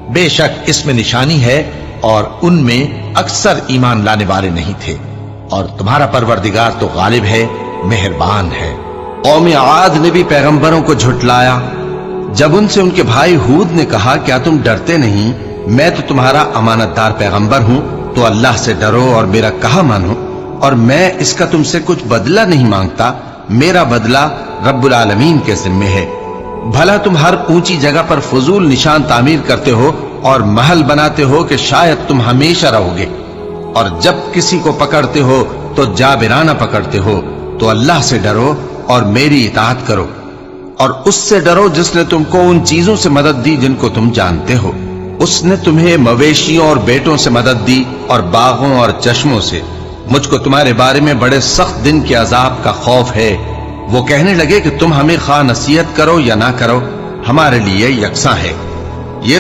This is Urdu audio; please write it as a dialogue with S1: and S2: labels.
S1: بے شک اس میں نشانی ہے اور ان میں اکثر ایمان لانے والے نہیں تھے، اور تمہارا پروردگار تو غالب ہے، مہربان ہے۔
S2: قوم عاد نے بھی پیغمبروں کو جھٹلایا جب ان سے ان کے بھائی ہود نے کہا کیا تم ڈرتے نہیں، میں تو تمہارا امانت دار پیغمبر ہوں، تو اللہ سے ڈرو اور میرا کہا مانو، اور میں اس کا تم سے کچھ بدلہ نہیں مانگتا، میرا بدلہ رب العالمین کے ذمے ہے۔ بھلا تم ہر اونچی جگہ پر فضول نشان تعمیر کرتے ہو اور محل بناتے ہو کہ شاید تم ہمیشہ رہو گے، اور جب کسی کو پکڑتے ہو تو جابرانہ پکڑتے ہو، تو اللہ سے ڈرو اور میری اطاعت کرو، اور اس سے ڈرو جس نے تم کو ان چیزوں سے مدد دی جن کو تم جانتے ہو۔ اس نے تمہیں مویشیوں اور بیٹوں سے مدد دی اور باغوں اور چشموں سے۔ مجھ کو تمہارے بارے میں بڑے سخت دن کے عذاب کا خوف ہے۔ وہ کہنے لگے کہ تم ہمیں خواہ نصیحت کرو یا نہ کرو، ہمارے لیے یکساں ہے۔ یہ